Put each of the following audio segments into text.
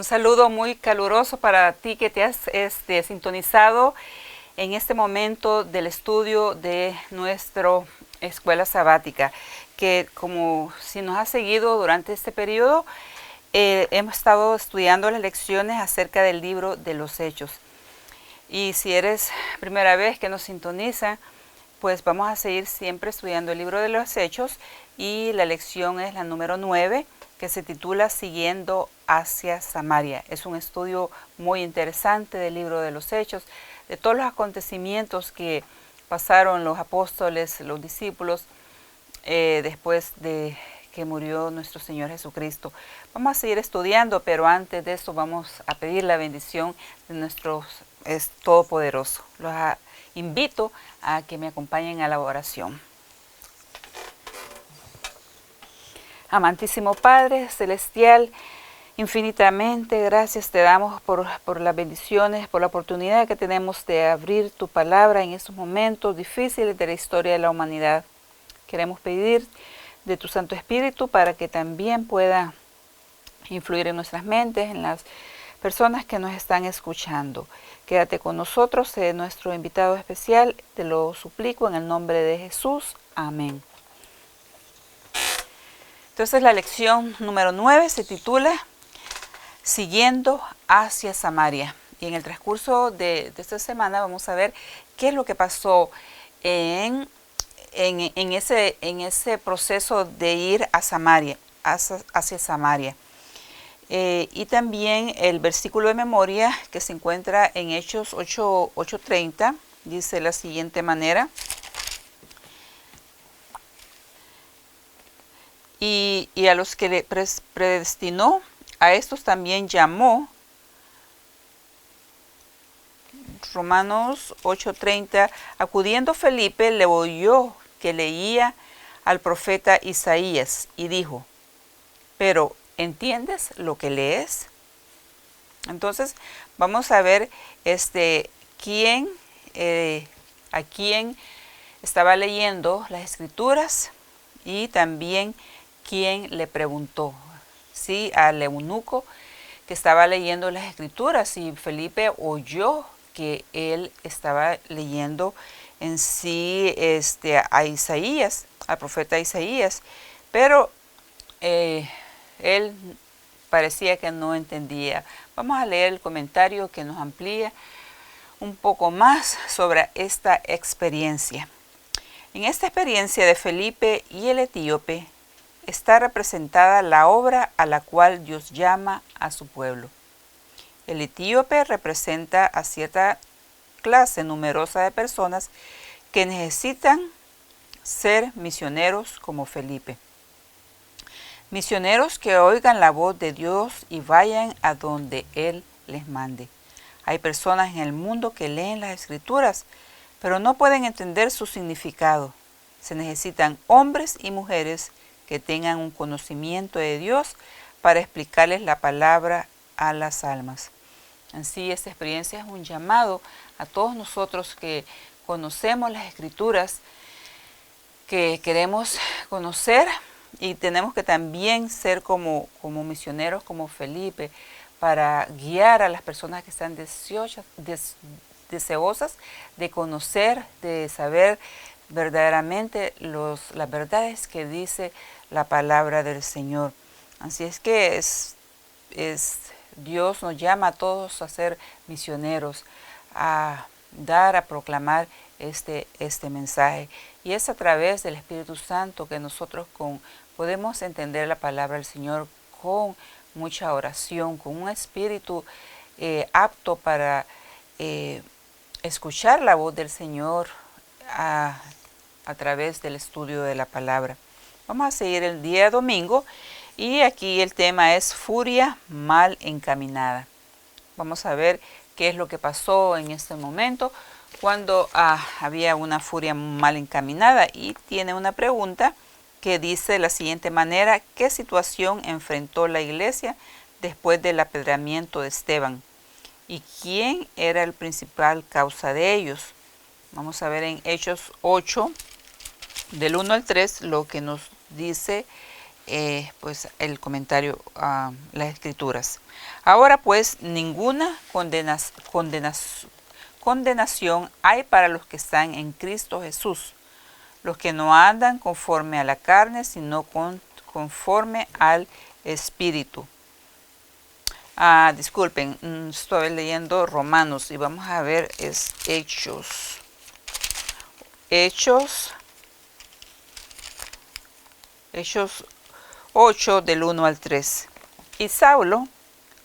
Un saludo muy caluroso para ti que te has sintonizado en este momento del estudio de nuestra escuela sabática, que como si nos has seguido durante este periodo, hemos estado estudiando las lecciones acerca del libro de los Hechos. Y si eres primera vez que nos sintoniza, pues vamos a seguir siempre estudiando el libro de los Hechos y la lección es la número 9, que se titula Siguiendo hacia Samaria. Es un estudio muy interesante del libro de los Hechos, de todos los acontecimientos que pasaron los apóstoles, los discípulos, después de que murió nuestro Señor Jesucristo. Vamos a seguir estudiando, pero antes de eso vamos a pedir la bendición de nuestro Todopoderoso. Los invito a que me acompañen a la oración. Amantísimo Padre Celestial, infinitamente gracias te damos por las bendiciones, por la oportunidad que tenemos de abrir tu palabra en estos momentos difíciles de la historia de la humanidad. Queremos pedir de tu Santo Espíritu para que también pueda influir en nuestras mentes, en las personas que nos están escuchando. Quédate con nosotros, sé nuestro invitado especial, te lo suplico en el nombre de Jesús. Amén. Entonces la lección número 9 se titula Siguiendo hacia Samaria. Y en el transcurso de esta semana vamos a ver qué es lo que pasó en ese proceso de ir a Samaria, hacia Samaria. Y también el versículo de memoria que se encuentra en Hechos 8:30 dice de la siguiente manera. Y a los que le predestinó, a estos también llamó. Romanos 8:30, acudiendo Felipe, le oyó que leía al profeta Isaías y dijo, pero ¿entiendes lo que lees? Entonces vamos a ver a quién estaba leyendo las escrituras y también quién le preguntó, sí, al eunuco que estaba leyendo las escrituras, y Felipe oyó que él estaba leyendo en sí a Isaías, al profeta Isaías, pero él parecía que no entendía. Vamos a leer el comentario que nos amplía un poco más sobre esta experiencia. En esta experiencia de Felipe y el etíope está representada la obra a la cual Dios llama a su pueblo. El etíope representa a cierta clase numerosa de personas que necesitan ser misioneros como Felipe. Misioneros que oigan la voz de Dios y vayan a donde Él les mande. Hay personas en el mundo que leen las escrituras, pero no pueden entender su significado. Se necesitan hombres y mujeres que tengan un conocimiento de Dios para explicarles la palabra a las almas. Así, esta experiencia es un llamado a todos nosotros que conocemos las escrituras, que queremos conocer y tenemos que también ser como misioneros, como Felipe, para guiar a las personas que están deseosas de conocer, de saber verdaderamente las verdades que dice la palabra del Señor. Así es que Dios nos llama a todos a ser misioneros, a dar, a proclamar este mensaje. Y es a través del Espíritu Santo que nosotros podemos entender la palabra del Señor con mucha oración, con un espíritu apto para escuchar la voz del Señor a través del estudio de la palabra. Vamos a seguir el día domingo y aquí el tema es furia mal encaminada. Vamos a ver qué es lo que pasó en este momento cuando había una furia mal encaminada, y tiene una pregunta que dice de la siguiente manera: ¿qué situación enfrentó la iglesia después del apedreamiento de Esteban? ¿Y quién era el principal causa de ellos? Vamos a ver en Hechos 8, del 1 al 3, lo que nos dice pues el comentario a las escrituras. Ahora pues ninguna condenación hay para los que están en Cristo Jesús, los que no andan conforme a la carne, sino conforme al Espíritu. Disculpen, estoy leyendo Romanos y vamos a ver es Hechos 8 del 1 al 3. Y Saulo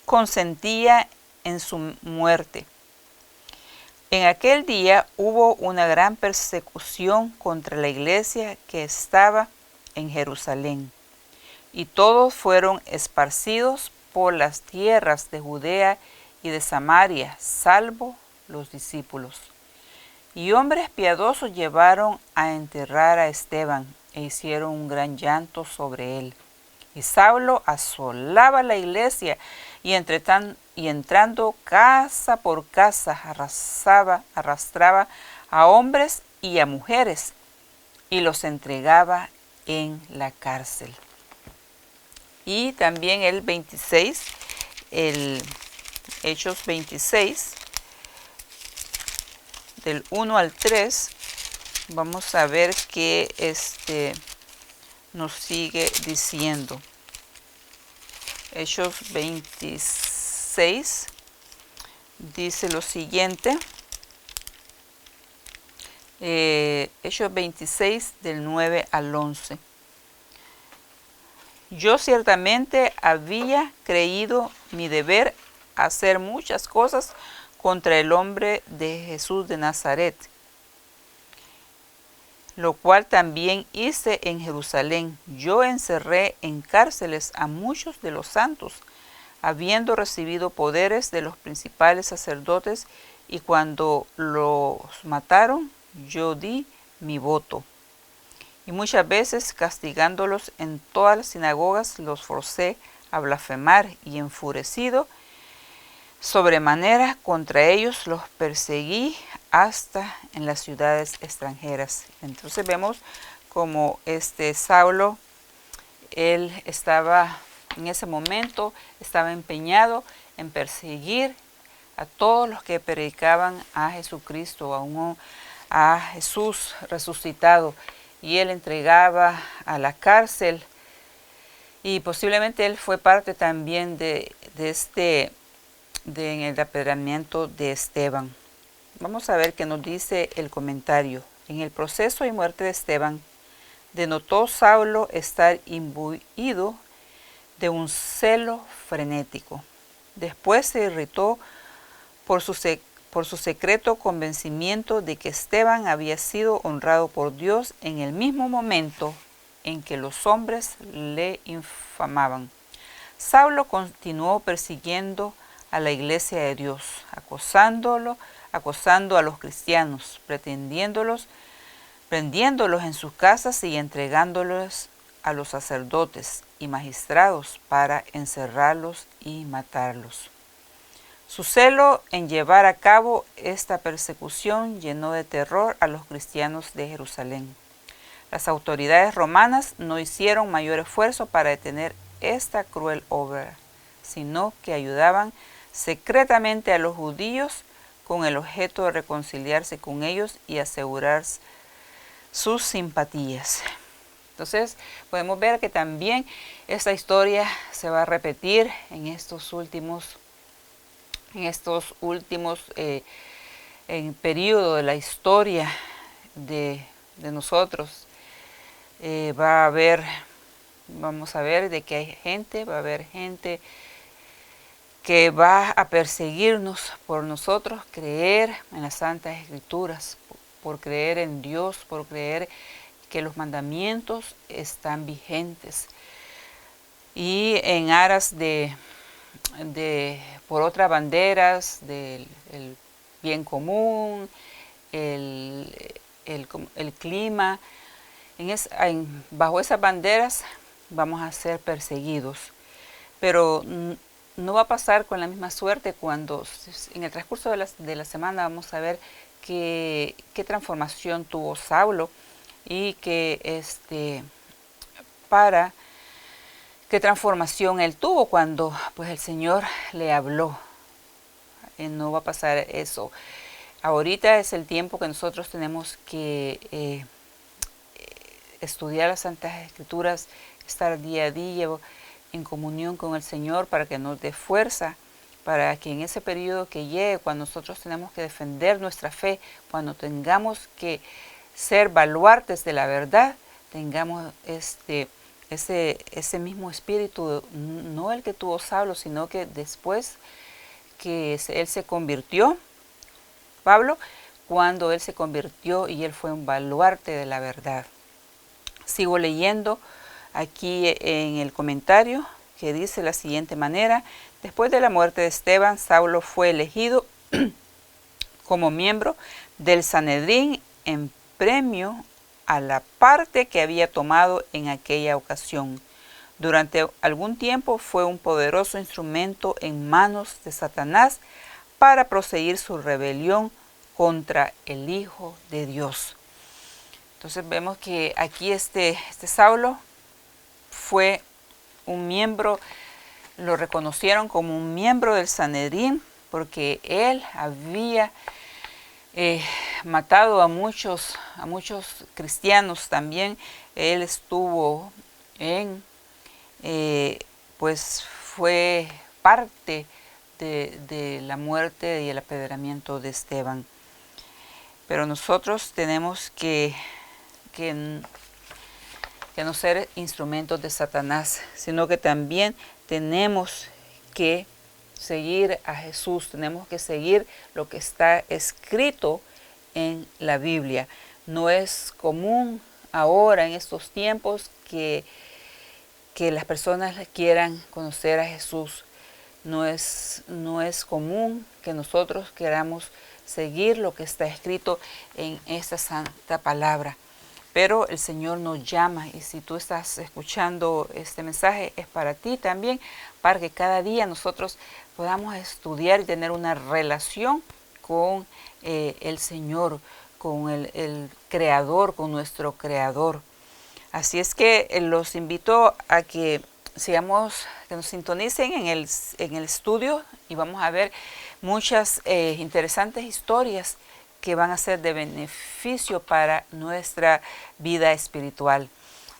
consentía en su muerte. En aquel día hubo una gran persecución contra la iglesia que estaba en Jerusalén, y todos fueron esparcidos por las tierras de Judea y de Samaria, salvo los discípulos. Y hombres piadosos llevaron a enterrar a Esteban, e hicieron un gran llanto sobre él. Y Saulo asolaba la iglesia, y entrando casa por casa arrastraba a hombres y a mujeres, y los entregaba en la cárcel. Y también el 26, el Hechos 26, del 1 al 3, vamos a ver qué nos sigue diciendo. Hechos 26 dice lo siguiente. Hechos 26 del 9 al 11. Yo ciertamente había creído mi deber hacer muchas cosas contra el hombre de Jesús de Nazaret, lo cual también hice en Jerusalén. Yo encerré en cárceles a muchos de los santos, habiendo recibido poderes de los principales sacerdotes, y cuando los mataron, yo di mi voto. Y muchas veces, castigándolos en todas las sinagogas, los forcé a blasfemar, y enfurecido sobremanera contra ellos los perseguí hasta en las ciudades extranjeras. Entonces vemos como Saulo, él estaba en ese momento, estaba empeñado en perseguir a todos los que predicaban a Jesucristo, a Jesús resucitado, y él entregaba a la cárcel, y posiblemente él fue parte también en el apedreamiento de Esteban. Vamos a ver qué nos dice el comentario. En el proceso y muerte de Esteban, denotó Saulo estar imbuido de un celo frenético. Después se irritó por su secreto convencimiento de que Esteban había sido honrado por Dios en el mismo momento en que los hombres le infamaban. Saulo continuó persiguiendo a la iglesia de Dios, acosando a los cristianos, prendiéndolos en sus casas y entregándolos a los sacerdotes y magistrados para encerrarlos y matarlos. Su celo en llevar a cabo esta persecución llenó de terror a los cristianos de Jerusalén. Las autoridades romanas no hicieron mayor esfuerzo para detener esta cruel obra, sino que ayudaban secretamente a los judíos con el objeto de reconciliarse con ellos y asegurar sus simpatías. Entonces podemos ver que también esta historia se va a repetir en estos últimos en periodo de la historia de nosotros. Vamos a ver de que va a haber gente que va a perseguirnos por nosotros creer en las Santas Escrituras, por creer en Dios, por creer que los mandamientos están vigentes, y en aras por otras banderas del bien común, el clima. Bajo esas banderas vamos a ser perseguidos, pero no va a pasar con la misma suerte cuando en el transcurso de la semana vamos a ver qué transformación tuvo Saulo, y que para qué transformación él tuvo cuando pues el Señor le habló. No va a pasar eso. Ahorita es el tiempo que nosotros tenemos que estudiar las Santas Escrituras, estar día a día en comunión con el Señor para que nos dé fuerza, para que en ese periodo que llegue, cuando nosotros tenemos que defender nuestra fe, cuando tengamos que ser baluartes de la verdad, tengamos ese mismo espíritu, no el que tuvo Saulo, sino que después que él se convirtió, Pablo, cuando él se convirtió y él fue un baluarte de la verdad. Sigo leyendo aquí en el comentario que dice de la siguiente manera: después de la muerte de Esteban, Saulo fue elegido como miembro del Sanedrín en premio a la parte que había tomado en aquella ocasión. Durante algún tiempo fue un poderoso instrumento en manos de Satanás para proseguir su rebelión contra el Hijo de Dios. Entonces vemos que aquí este Saulo fue un miembro, lo reconocieron como un miembro del Sanedrín porque él había matado a muchos cristianos también. Él estuvo pues fue parte de la muerte y el apedreamiento de Esteban. Pero nosotros tenemos que no ser instrumentos de Satanás, sino que también tenemos que seguir a Jesús, tenemos que seguir lo que está escrito en la Biblia. No es común ahora en estos tiempos que las personas quieran conocer a Jesús. No es común que nosotros queramos seguir lo que está escrito en esta santa palabra. Pero el Señor nos llama, y si tú estás escuchando este mensaje, es para ti también, para que cada día nosotros podamos estudiar y tener una relación con el Señor, con el Creador, con nuestro Creador. Así es que los invito a que nos sintonicen en el estudio, y vamos a ver muchas interesantes historias que van a ser de beneficio para nuestra vida espiritual.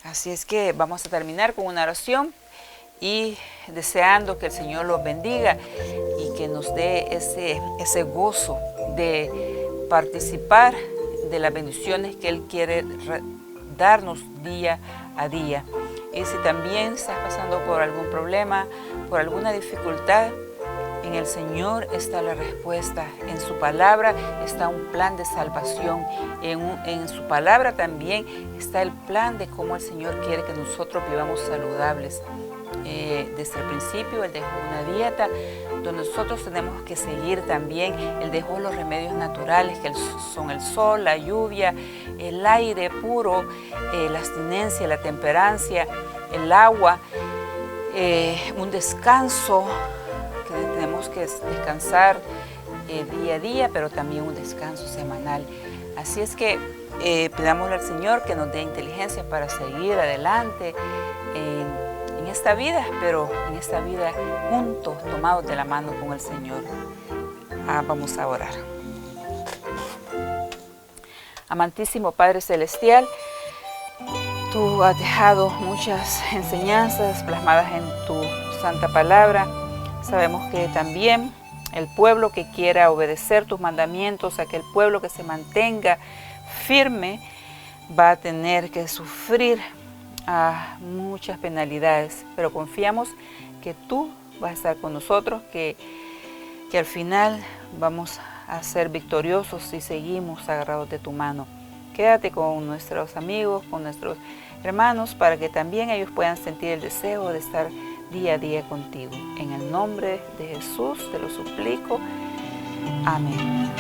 Así es que vamos a terminar con una oración y deseando que el Señor los bendiga y que nos dé ese gozo de participar de las bendiciones que Él quiere darnos día a día. Y si también estás pasando por algún problema, por alguna dificultad, en el Señor está la respuesta. En su palabra está un plan de salvación. En su palabra también está el plan de cómo el Señor quiere que nosotros vivamos saludables. Desde el principio Él dejó una dieta donde nosotros tenemos que seguir también. Él dejó los remedios naturales que son el sol, la lluvia, el aire puro, la abstinencia, la temperancia, el agua, un descanso, que tenemos que descansar día a día, pero también un descanso semanal. Así es que pidámosle al Señor que nos dé inteligencia para seguir adelante en esta vida, pero en esta vida juntos, tomados de la mano con el Señor. Vamos a orar. Amantísimo Padre Celestial, tú has dejado muchas enseñanzas plasmadas en tu santa palabra. Sabemos que también el pueblo que quiera obedecer tus mandamientos, aquel pueblo que se mantenga firme, va a tener que sufrir muchas penalidades. Pero confiamos que tú vas a estar con nosotros, que al final vamos a ser victoriosos si seguimos agarrados de tu mano. Quédate con nuestros amigos, con nuestros hermanos, para que también ellos puedan sentir el deseo de estar día a día contigo. En el nombre de Jesús te lo suplico. Amén.